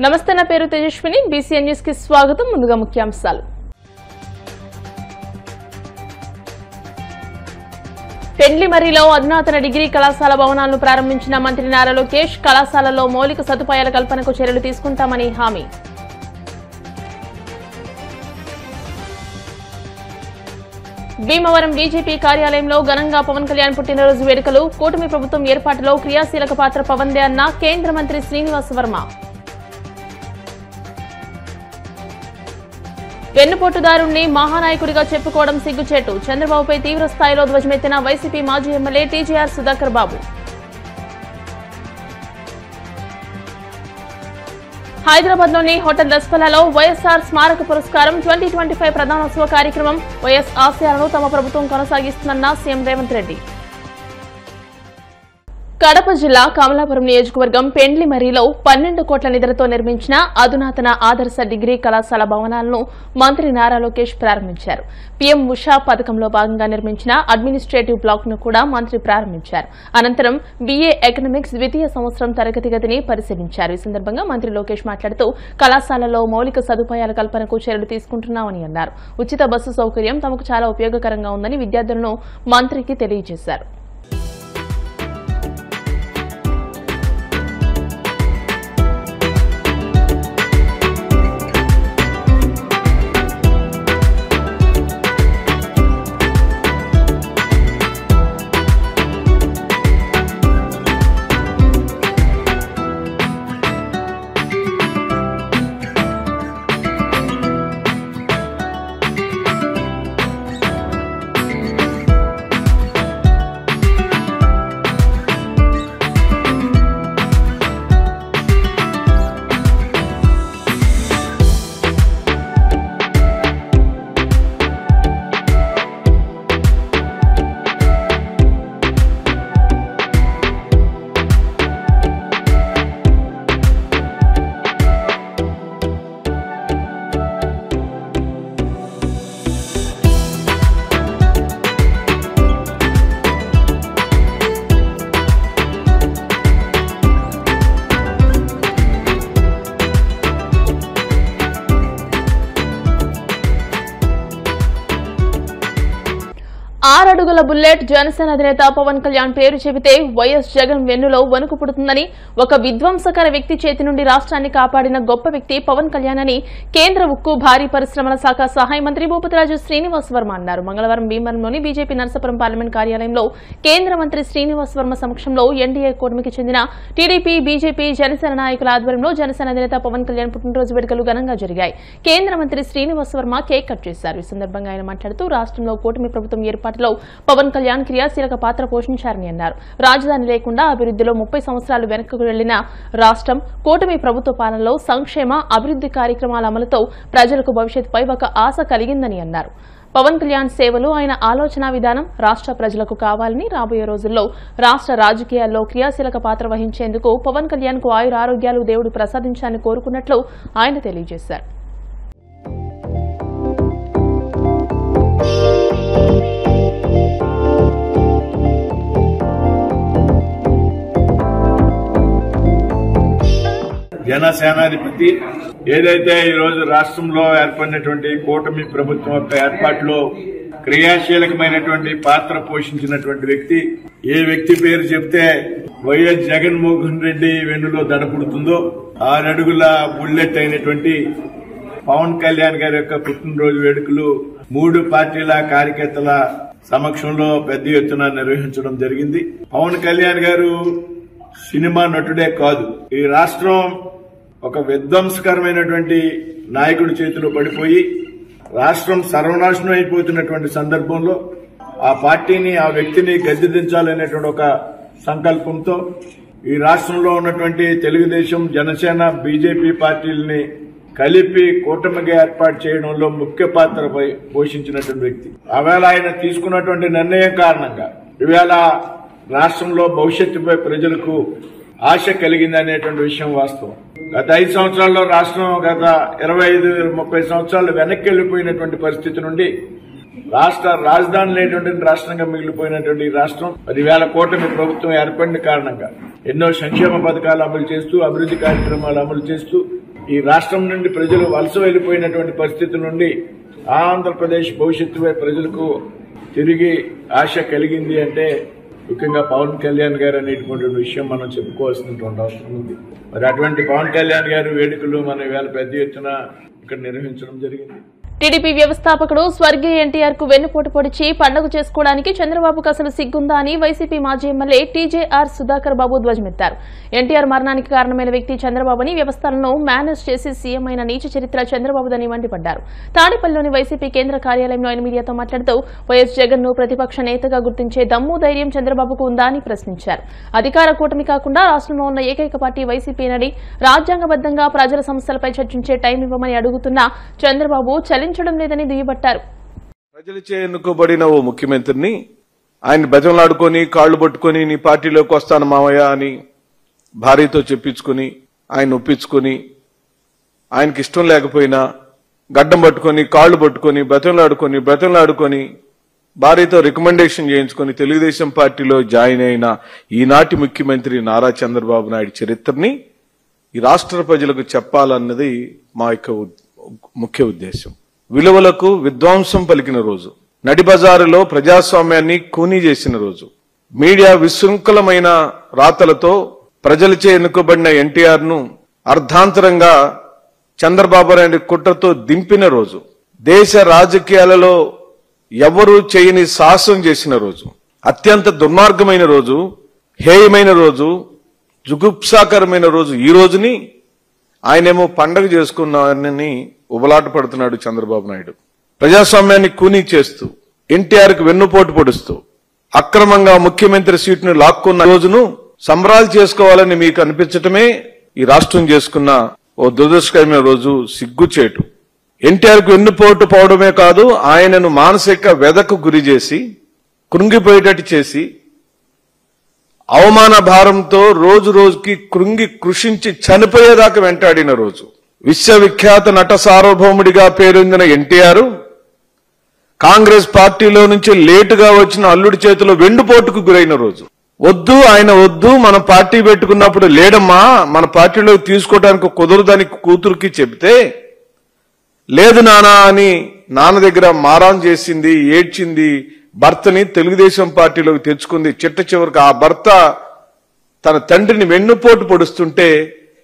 నమస్తే, నా పేరు తేజస్విని. బీసీఎన్ న్యూస్ కి స్వాగతం. ముందుగా ముఖ్యాంశాలు. పెండ్లిమర్రిలో అధునాతన డిగ్రీ కళాశాల భవనాలను ప్రారంభించిన మంత్రి నారా లోకేష్, కళాశాలలో మౌలిక సదుపాయాల కల్పనకు చర్యలు తీసుకుంటామని హామీ. భీమవరం బీజేపీ కార్యాలయంలో ఘనంగా పవన్ కళ్యాణ్ పుట్టినరోజు వేడుకలు. కూటమి ప్రభుత్వం ఏర్పాటులో క్రియాశీలక పాత్ర పవన్దే అన్న కేంద్ర మంత్రి శ్రీనివాస్ వర్మ. వెన్నుపోటుదారుణ్ణి మహానాయకుడిగా చెప్పుకోవడం సిగ్గుచేటు. చంద్రబాబుపై తీవ్ర స్థాయిలో ధ్వజమెత్తిన వైసీపీ మాజీ ఎమ్మెల్యే టీజేఆర్ సుధాకర్ బాబు. హైదరాబాద్లోని హోటల్ దస్పల్లాలో వైఎస్ఆర్ స్మారక పురస్కారం 2025 ప్రధానోత్సవ కార్యక్రమం. వైఎస్ ఆశయాలను తమ ప్రభుత్వం కొనసాగిస్తుందన్న సీఎం రేవంత్ రెడ్డి. కడప జిల్లా కమలాపురం నియోజకవర్గం పెండ్లిమర్రిలో 12 కోట్ల నిధులతో నిర్మించిన అధునాతన ఆదర్శ డిగ్రీ కళాశాల భవనాలను మంత్రి నారా లోకేష్ ప్రారంభించారు. పీఎం ఉషా పథకంలో భాగంగా నిర్మించిన అడ్మినిస్ట్రేటివ్ బ్లాక్ ను కూడా మంత్రి ప్రారంభించారు. అనంతరం బీఏ ఎకనామిక్స్ ద్వితీయ సంవత్సరం తరగతి గదిని పరిశీలించారు. ఈ సందర్భంగా మంత్రి లోకేష్ మాట్లాడుతూ కళాశాలలో మౌలిక సదుపాయాల కల్పనకు చర్యలు తీసుకుంటున్నామని అన్నారు. ఉచిత బస్సు సౌకర్యం తమకు చాలా ఉపయోగకరంగా ఉందని విద్యార్థులను మంత్రికి తెలియజేశారు. ఆరడుగుల బుల్లెట్ జనసేన అధినేత పవన్ కళ్యాణ్ పేరు చెబితే వైఎస్ జగన్ వెన్నులో వణుకు పుడుతుందని, ఒక విధ్వంసకర వ్యక్తి చేతి నుండి రాష్ట్రాన్ని కాపాడిన గొప్ప వ్యక్తి పవన్ కళ్యాణ్ అని కేంద్ర ఉక్కు భారీ పరిశ్రమల శాఖ సహాయ మంత్రి భూపతిరాజు శ్రీనివాస్ వర్మ అన్నారు. మంగళవారం భీమవరంలోని బీజేపీ నరసాపురం పార్లమెంట్ కార్యాలయంలో కేంద్ర మంత్రి శ్రీనివాస్ వర్మ సమక్షంలో ఎన్డీఏ కూటమికి చెందిన టీడీపీ, బీజేపీ, జనసేన నాయకుల ఆధ్వర్యంలో జనసేన అధినేత పవన్ కళ్యాణ్ పుట్టినరోజు వేడుకలు ఘనంగా జరిగాయి. కేంద్ర మంత్రి శ్రీనివాస్ వర్మ కేక్ కట్ చేశారు. ఈ సందర్భంగా ఆయన మాట్లాడుతూ రాష్ట్రంలో కూటమి ప్రభుత్వం ఏర్పాటులో పవన్ కళ్యాణ్ క్రియాశీలక పాత్ర పోషించారని అన్నారు. రాజధాని లేకుండా అభివృద్ధిలో 30 సంవత్సరాలు వెనక్కు వెళ్లిన రాష్ట్రం కూటమి ప్రభుత్వ పాలనలో సంక్షేమ, అభివృద్ధి కార్యక్రమాల అమలుతో ప్రజలకు భవిష్యత్తుపై ఒక ఆశ కలిగిందని అన్నారు. పవన్ కళ్యాణ్ సేవలు, ఆయన ఆలోచన విధానం రాష్ట్ర ప్రజలకు కావాలని, రాబోయే రోజుల్లో రాష్ట్ర రాజకీయాల్లో క్రియాశీలక పాత్ర వహించేందుకు పవన్ కళ్యాణ్ కు ఆయురారోగ్యాలు దేవుడు ప్రసాదించాలని కోరుకున్నట్లు ఆయన తెలియజేశారు. జనసేనాధిపతి ఏదైతే ఈ రోజు రాష్ట్రంలో ఏర్పడినటువంటి కూటమి ప్రభుత్వం యొక్క ఏర్పాటులో క్రియాశీలకమైనటువంటి పాత్ర పోషించినటువంటి వ్యక్తి, ఏ వ్యక్తి పేరు చెప్తే వైఎస్ జగన్మోహన్ రెడ్డి వెన్నులో దడపుడుతుందో, 6 అడుగుల బుల్లెట్ అయినటువంటి పవన్ కళ్యాణ్ గారి యొక్క పుట్టినరోజు వేడుకలు 3 పార్టీల కార్యకర్తల సమక్షంలో పెద్ద ఎత్తున నిర్వహించడం జరిగింది. పవన్ కళ్యాణ్ గారు సినిమా నటుడే కాదు, ఈ రాష్ట్రం ఒక విధ్వంసకరమైనటువంటి నాయకుడి చేతిలో పడిపోయి రాష్ట్రం సర్వనాశనం అయిపోతున్నటువంటి సందర్భంలో ఆ పార్టీని, ఆ వ్యక్తిని గద్దెదించాలనేటువంటి ఒక సంకల్పంతో ఈ రాష్ట్రంలో ఉన్నటువంటి తెలుగుదేశం, జనసేన, బీజేపీ పార్టీలని కలిపి కూటమిగా ఏర్పాటు చేయడంలో ముఖ్య పాత్ర పోషించినటువంటి వ్యక్తి. ఆవేళ ఆయన తీసుకున్నటువంటి నిర్ణయం కారణంగా ఈవేళ రాష్ట్రంలో భవిష్యత్తుపై ప్రజలకు ఆశ కలిగింది అనేటువంటి విషయం వాస్తవం. గత 5 సంవత్సరాల్లో రాష్ట్రం గత 25-30 సంవత్సరాలు వెనక్కి వెళ్లిపోయినటువంటి పరిస్థితి నుండి రాష్ట్ర రాజధాని లేనటువంటి రాష్ట్రంగా మిగిలిపోయినటువంటి రాష్ట్రం 10,000 కోట్ల ప్రభుత్వం ఏర్పడిన కారణంగా ఎన్నో సంక్షేమ పథకాలు అమలు చేస్తూ, అభివృద్ధి కార్యక్రమాలు అమలు చేస్తూ ఈ రాష్ట్రం నుండి ప్రజలు వలస వెళ్లిపోయినటువంటి పరిస్థితుల నుండి ఆంధ్రప్రదేశ్ భవిష్యత్తుపై ప్రజలకు తిరిగి ఆశ కలిగింది అంటే ముఖ్యంగా పవన్ కళ్యాణ్ గారు అనేటువంటి విషయం మనం చెప్పుకోవాల్సినటువంటి అవసరం ఉంది. మరి అటువంటి పవన్ కళ్యాణ్ గారి వేడుకలు మన ఇవాళ పెద్ద ఎత్తున ఇక్కడ నిర్వహించడం జరిగింది. టీడీపీ వ్యవస్థాపకుడు స్వర్గీయ ఎన్టీఆర్ కు వెన్నుపోటు పొడిచి పండుగ చేసుకోవడానికి చంద్రబాబుకు అసలు సిగ్గుందా అని వైసీపీ మాజీ ఎమ్మెల్యే టీజేఆర్ సుధాకర్ బాబు ధ్వజమెత్తారు. ఎన్టీఆర్ మరణానికి కారణమైన వ్యక్తి చంద్రబాబుని వ్యవస్థలను మేనేజ్ చేసి సీఎం అయిన నీచ చరిత్ర చంద్రబాబుదని మండిపడ్డారు. తాడేపల్లిలోని వైసీపీ కేంద్ర కార్యాలయంలో ఆయన మీడియాతో మాట్లాడుతూ వైఎస్ జగన్ ను ప్రతిపక్ష నేతగా గుర్తించే దమ్ము ధైర్యం చంద్రబాబుకు ఉందా అని ప్రశ్నించారు. అధికార కూటమి కాకుండా రాష్ట్రంలో ఉన్న ఏకైక పార్టీ వైసీపీనని రాజ్యాంగబద్దంగా ప్రజల సమస్యలపై చర్చించే టైం ఇవ్వమని అడుగుతున్నా చంద్రబాబు చలించడం లేదని దుయ్యబట్టారు. ప్రజలచే ఎన్నుకోబడిన ఓ ముఖ్యమంత్రిని ఆయన బెజంలాడుకొని కాళ్లు పట్టుకుని నీ పార్టీలోకి వస్తాను మావయ్య అని భార్యతో చెప్పించుకుని ఆయన ఒప్పించుకుని ఆయనకి ఇష్టం లేకపోయినా గడ్డం పట్టుకొని కాళ్లు పట్టుకొని బ్రతంలాడుకొని భార్యతో రికమెండేషన్ చేయించుకొని తెలుగుదేశం పార్టీలో జాయిన్ అయిన ఈనాటి ముఖ్యమంత్రి నారా చంద్రబాబు నాయుడు చరిత్రని ఈ రాష్ట్ర ప్రజలకు చెప్పాలన్నది మా యొక్క ముఖ్య ఉద్దేశం. విలువలకు విధ్వంసం పలికిన రోజు, నడిబజారులో ప్రజాస్వామ్యాన్ని కూనీ చేసిన రోజు, మీడియా విశృంఖలమైన రాతలతో ప్రజలచే ఎన్నుకోబడిన ఎన్టీఆర్ ను అర్ధాంతరంగా చంద్రబాబు నాయుడు కుట్రతో దింపిన రోజు, దేశ రాజకీయాలలో ఎవరూ చేయని సాహసం చేసిన రోజు, అత్యంత దుర్మార్గమైన రోజు, హేయమైన రోజు, జుగుప్సాకరమైన రోజు. ఈ రోజుని ఆయనేమో పండగ చేసుకున్నారని ఉబలాట పడుతున్నాడు చంద్రబాబు నాయుడు. ప్రజాస్వామ్యాన్ని కూనీ చేస్తూ ఎన్టీఆర్ కు వెన్నుపోటు పొడుస్తూ అక్రమంగా ముఖ్యమంత్రి సీటును లాక్కున్న రోజును సంబరాలు చేసుకోవాలని మీకు అనిపించటమే ఈ రాష్ట్రం చేసుకున్న ఓ దురదృష్టకరమైన రోజు, సిగ్గుచేటు. ఎన్టీఆర్ కు వెన్నుపోటు పోవడమే కాదు, ఆయనను మానసిక వ్యధకు గురి చేసి కృంగిపోయేటట్టు చేసి అవమాన భారంతో రోజు రోజుకి కృంగి కృషించి చనిపోయేదాకా వెంటాడిన రోజు. విశ్వవిఖ్యాత నట సార్వభౌముడిగా పేరొందిన ఎన్టీఆర్ కాంగ్రెస్ పార్టీలో నుంచి లేటుగా వచ్చిన అల్లుడి చేతిలో వెన్నుపోటుకు గురైన రోజు. వద్దు ఆయన వద్దు, మన పార్టీ పెట్టుకున్నప్పుడు లేడమ్మా, మన పార్టీలోకి తీసుకోవడానికి కుదరదని కూతురికి చెబితే లేదు నానా అని నాన్న దగ్గర మారాన్ చేసింది, ఏడ్చింది. భర్తని తెలుగుదేశం పార్టీలోకి తెచ్చుకుంది. చిట్ట చివరికి ఆ భర్త తన తండ్రిని వెన్నుపోటు పొడుస్తుంటే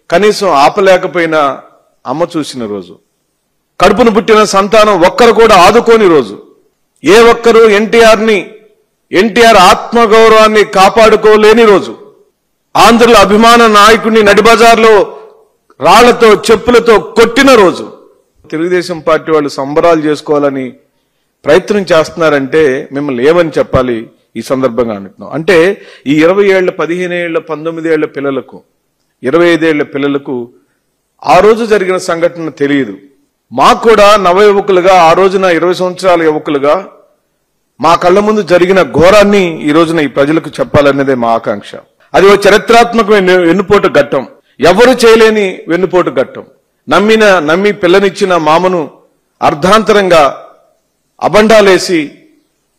కనీసం ఆపలేకపోయిన అమ్మ చూసిన రోజు. కడుపును పుట్టిన సంతానం ఒక్కరు కూడా ఆదుకోని రోజు. ఏ ఒక్కరూ ఎన్టీఆర్ ఆత్మగౌరవాన్ని కాపాడుకోలేని రోజు. ఆంధ్రుల అభిమాన నాయకుడిని నడిబజార్లో రాళ్లతో చెప్పులతో కొట్టిన రోజు. తెలుగుదేశం పార్టీ వాళ్ళు సంబరాలు చేసుకోవాలని ప్రయత్నం చేస్తున్నారంటే మిమ్మల్ని ఏమని చెప్పాలి ఈ సందర్భంగా అంటున్నాం. అంటే ఈ 20 ఏళ్ల 15 ఏళ్ల 19 ఏళ్ల పిల్లలకు 25 ఏళ్ల పిల్లలకు ఆ రోజు జరిగిన సంఘటన తెలియదు. మాకు కూడా నవ యువకులుగా ఆ రోజున 20 సంవత్సరాల యువకులుగా మా కళ్ల ముందు జరిగిన ఘోరాన్ని ఈ రోజున ఈ ప్రజలకు చెప్పాలన్నదే మా ఆకాంక్ష. అది ఓ చరిత్రాత్మకమైన వెన్నుపోటు ఘట్టం, ఎవరు చేయలేని వెన్నుపోటు ఘట్టం. నమ్మి పిల్లనిచ్చిన మామను అర్ధాంతరంగా అబండాలేసి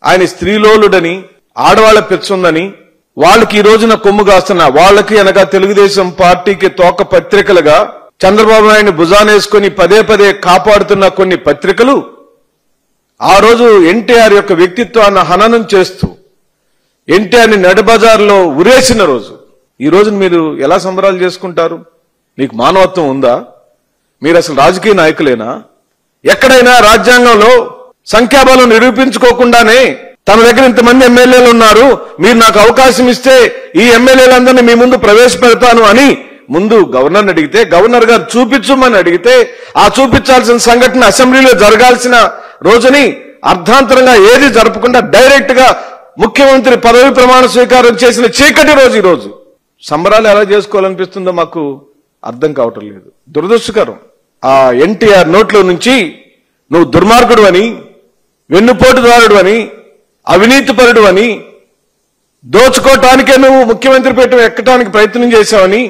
ఆయన స్త్రీలోలుడని ఆడవాళ్ల పెచ్చుందని వాళ్ళకి ఈ రోజున కొమ్ము కాస్తున్న వాళ్ళకి అనగా తెలుగుదేశం పార్టీకి తోక పత్రికలుగా చంద్రబాబు నాయుడిని భుజానేసుకుని పదే పదే కాపాడుతున్న కొన్ని పత్రికలు ఆ రోజు ఎన్టీఆర్ యొక్క వ్యక్తిత్వాన్ని హననం చేస్తూ ఎన్టీఆర్ని నడిబజార్లో ఉరేసిన రోజు. ఈ రోజున మీరు ఎలా సంబరాలు చేసుకుంటారు? మీకు మానవత్వం ఉందా? మీరు అసలు రాజకీయ నాయకులేనా? ఎక్కడైనా రాజ్యాంగంలో సంఖ్యాబలం నిరూపించుకోకుండానే తన దగ్గర ఇంతమంది ఎమ్మెల్యేలు ఉన్నారు, మీరు నాకు అవకాశం ఇస్తే ఈ ఎమ్మెల్యేలందరినీ మీ ముందు ప్రవేశపెడతాను అని ముందు గవర్నర్ అడిగితే, గవర్నర్ గారు చూపించమని అడిగితే ఆ చూపించాల్సిన సంఘటన అసెంబ్లీలో జరగాల్సిన రోజుని అర్ధాంతరంగా ఏది జరపకుండా డైరెక్ట్ గా ముఖ్యమంత్రి పదవి ప్రమాణ స్వీకారం చేసిన చీకటి రోజు ఈ రోజు. సంబరాలు ఎలా చేసుకోవాలనిపిస్తుందో మాకు అర్థం కావటం లేదు. దురదృష్టకరం. ఆ ఎన్టీఆర్ నోట్లో నుంచి నువ్వు దుర్మార్గుడు అని, వెన్నుపోటుదారుడు అని, అవినీతిపరుడు అని, దోచుకోవటానికే నువ్వు ముఖ్యమంత్రి పీఠం ఎక్కడానికి ప్రయత్నం చేశావని,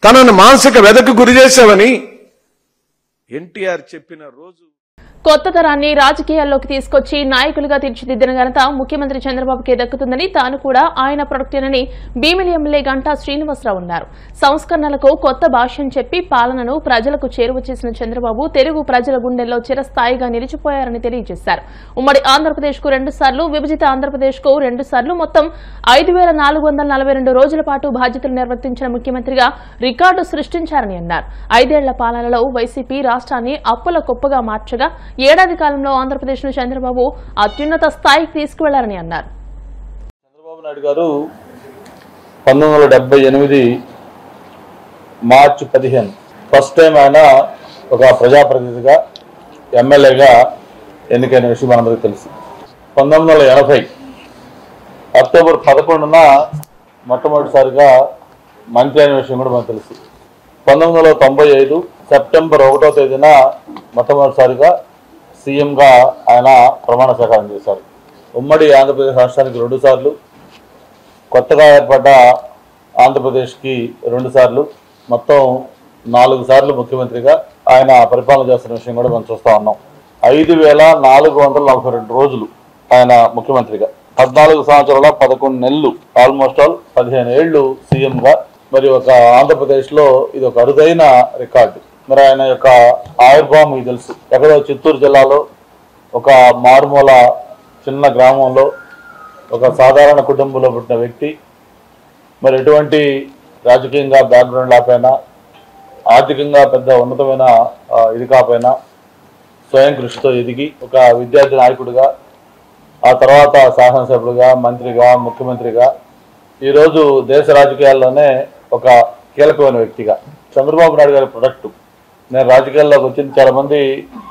తనను మానసిక వ్యధకు గురి చేశావని ఎన్టీఆర్ చెప్పిన రోజు. కొత్త తరాన్ని రాజకీయాల్లోకి తీసుకొచ్చి నాయకులుగా తీర్చిదిద్దిన ఘనత ముఖ్యమంత్రి చంద్రబాబుకే దక్కుతుందని తాను కూడా ఆయన ప్రొడక్టేనని భీమిలి ఎమ్మెల్యే గంటా శ్రీనివాసరావు అన్నారు. సంస్కరణలకు కొత్త భాష్యం చెప్పి పాలనను ప్రజలకు చేరువ చేసిన చంద్రబాబు తెలుగు ప్రజల గుండెల్లో చిరస్థాయిగా నిలిచిపోయారని తెలియజేశారు. ఉమ్మడి ఆంధ్రప్రదేశ్కు 2 సార్లు, విభజిత ఆంధ్రప్రదేశ్కు 2 సార్లు మొత్తం 5,442 రోజుల పాటు బాధ్యతలు నిర్వర్తించిన ముఖ్యమంత్రిగా రికార్డు సృష్టించారని అన్నారు. 5 ఏళ్ల పాలనలో వైసీపీ రాష్ట్రాన్ని అప్పుల కుప్పగా మార్చగా ఏడాది కాలంలో ఆంధ్రప్రదేశ్ ను చంద్రబాబు అత్యున్నత స్థాయికి తీసుకువెళ్లారని అన్నారు. చంద్రబాబు నాయుడు గారు 1978 మార్చి 15 ఫస్ట్ టైం ఆయన ఒక ప్రజాప్రతినిధిగా ఎమ్మెల్యేగా ఎన్నికైన విషయం మనందరికీ తెలుసు. 1980 అక్టోబర్ 11న మొట్టమొదటిసారిగా మంత్రి అయిన విషయం కూడా మనకు తెలుసు. 1995 సెప్టెంబర్ 1వ తేదీన మొట్టమొదటిసారిగా సీఎంగా ఆయన ప్రమాణ స్వీకారం చేశారు. ఉమ్మడి ఆంధ్రప్రదేశ్ రాష్ట్రానికి 2 సార్లు, కొత్తగా ఏర్పడ్డ ఆంధ్రప్రదేశ్కి 2 సార్లు, మొత్తం 4 సార్లు ముఖ్యమంత్రిగా ఆయన పరిపాలన చేస్తున్న విషయం కూడా మనం చూస్తూ ఉన్నాం. 5,442 రోజులు ఆయన ముఖ్యమంత్రిగా, 14 సంవత్సరాల 11 నెలలు, ఆల్మోస్ట్ ఆల్ 15 ఏళ్లు సీఎంగా. మరి ఒక ఆంధ్రప్రదేశ్లో ఇది ఒక అరుదైన రికార్డు. మరి ఆయన యొక్క ఆవిర్భావం మీకు తెలుసు. ఎక్కడో చిత్తూరు జిల్లాలో ఒక మారుమూల చిన్న గ్రామంలో ఒక సాధారణ కుటుంబంలో పుట్టిన వ్యక్తి, మరి ఎటువంటి రాజకీయంగా బ్యాక్గ్రౌండ్ లేకపోయినా, ఆర్థికంగా పెద్ద ఉన్నతమైన ఇది కాకపోయినా, స్వయం కృషితో ఎదిగి ఒక విద్యార్థి నాయకుడిగా, ఆ తర్వాత శాసనసభ్యుడిగా, మంత్రిగా, ముఖ్యమంత్రిగా, ఈరోజు దేశ రాజకీయాల్లోనే ఒక కీలకమైన వ్యక్తిగా చంద్రబాబు నాయుడు గారి ప్రొడక్టు. నేను రాజకీయాల్లోకి వచ్చింది చాలామంది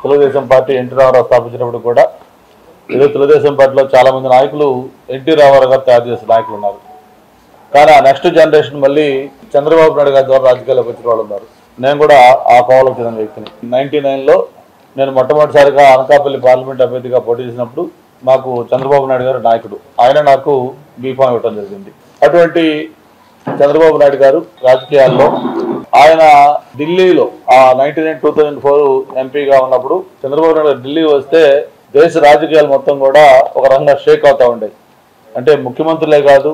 తెలుగుదేశం పార్టీ ఎన్టీ రామారావు స్థాపించినప్పుడు కూడా ఈరోజు తెలుగుదేశం పార్టీలో చాలామంది నాయకులు ఎన్టీ రామారావు గారు తయారు చేసిన నాయకులు ఉన్నారు. కానీ ఆ నెక్స్ట్ జనరేషన్ మళ్ళీ చంద్రబాబు నాయుడు గారి ద్వారా రాజకీయాల్లోకి వచ్చిన వాళ్ళు ఉన్నారు. నేను కూడా ఆ కోవలోకి చెందిన వ్యక్తిని. 99లో నేను మొట్టమొదటిసారిగా అనకాపల్లి పార్లమెంట్ అభ్యర్థిగా పోటీ చేసినప్పుడు మాకు చంద్రబాబు నాయుడు గారు నాయకుడు, ఆయన నాకు బీఫామ్ ఇవ్వడం జరిగింది. అటువంటి చంద్రబాబు నాయుడు గారు రాజకీయాల్లో ఆయన ఢిల్లీలో ఆ 2004 ఎంపీగా ఉన్నప్పుడు చంద్రబాబు నాయుడు గారు ఢిల్లీ వస్తే దేశ రాజకీయాలు మొత్తం కూడా ఒక రకంగా షేక్ అవుతూ ఉండేవి. అంటే ముఖ్యమంత్రులే కాదు,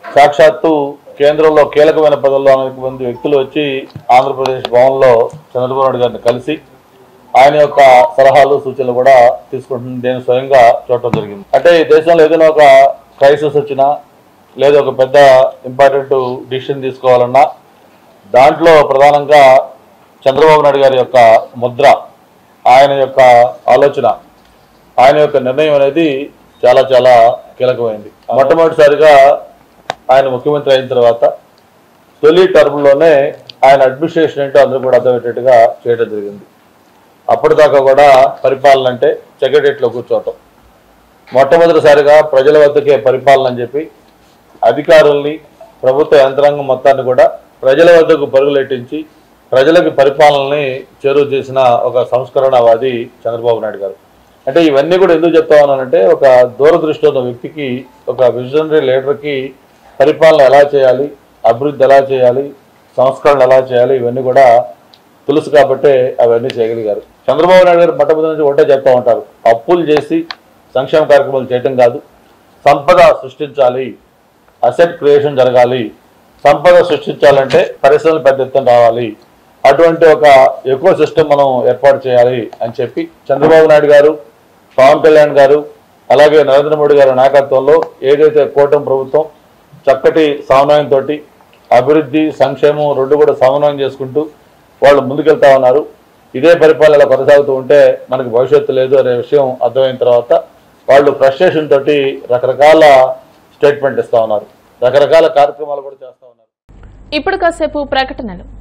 సాక్షాత్తు కేంద్రంలో కీలకమైన పదవుల్లో అనేక మంది వ్యక్తులు వచ్చి ఆంధ్రప్రదేశ్ భవన్లో చంద్రబాబు నాయుడు గారిని కలిసి ఆయన యొక్క సలహాలు సూచనలు కూడా తీసుకుంటుంది. నేను స్వయంగా చూడటం జరిగింది. అంటే ఈ దేశంలో ఏదైనా ఒక క్రైసిస్ వచ్చినా, లేదా ఒక పెద్ద ఇంపార్టెంట్ డిసిషన్ తీసుకోవాలన్నా దాంట్లో ప్రధానంగా చంద్రబాబు నాయుడు గారి యొక్క ముద్ర, ఆయన యొక్క ఆలోచన, ఆయన యొక్క నిర్ణయం అనేది చాలా చాలా కీలకమైంది. మొట్టమొదటిసారిగా ఆయన ముఖ్యమంత్రి అయిన తర్వాత తొలి టర్మ్లోనే ఆయన అడ్మినిస్ట్రేషన్ ఏంటో అందరూ కూడా అర్థమయ్యేటట్టుగా చేయడం జరిగింది. అప్పటిదాకా కూడా పరిపాలన అంటే సెక్రటరియట్లో కూర్చోవటం, మొట్టమొదటిసారిగా ప్రజల వద్దకే పరిపాలన అని చెప్పి అధికారుల్ని, ప్రభుత్వ యంత్రాంగం మొత్తాన్ని కూడా ప్రజల వద్దకు పరుగులెట్టించి ప్రజలకు పరిపాలనని చేరువ చేసిన ఒక సంస్కరణవాది చంద్రబాబు నాయుడు గారు. అంటే ఇవన్నీ కూడా ఎందుకు చెప్తా ఉన్నానంటే, ఒక దూరదృష్టి ఉన్న వ్యక్తికి, ఒక విజనరీ లీడర్కి పరిపాలన ఎలా చేయాలి, అభివృద్ధి ఎలా చేయాలి, సంస్కరణలు ఎలా చేయాలి, ఇవన్నీ కూడా తెలుసు కాబట్టే అవన్నీ చేయగలిగారు. చంద్రబాబు నాయుడు గారు మొట్టమొదటి నుంచి ఒకటే చెప్తా ఉంటారు, అప్పులు చేసి సంక్షేమ కార్యక్రమాలు చేయటం కాదు, సంపద సృష్టించాలి, అసెట్ క్రియేషన్ జరగాలి. సంపద సృష్టించాలంటే పరిశ్రమలు పెద్ద ఎత్తున రావాలి, అటువంటి ఒక ఎకో సిస్టమ్ మనం ఏర్పాటు చేయాలి అని చెప్పి చంద్రబాబు నాయుడు గారు, పవన్ కళ్యాణ్ గారు, అలాగే నరేంద్ర మోడీ గారి నాయకత్వంలో ఏదైతే కూటమి ప్రభుత్వం చక్కటి సమన్వయంతో అభివృద్ధి, సంక్షేమం 2 కూడా సమన్వయం చేసుకుంటూ వాళ్ళు ముందుకెళ్తా ఉన్నారు. ఇదే పరిపాలన కొనసాగుతూ ఉంటే మనకు భవిష్యత్తు లేదు అనే విషయం అర్థమైన తర్వాత వాళ్ళు ఫ్రస్ట్రేషన్ తోటి రకరకాల స్టేట్మెంట్ ఇస్తా ఉన్నారు, రకరకాల కార్యక్రమాలు కూడా చేస్తా ఉన్నారు. ఇప్పుడు కాసేపు ప్రకటనలు.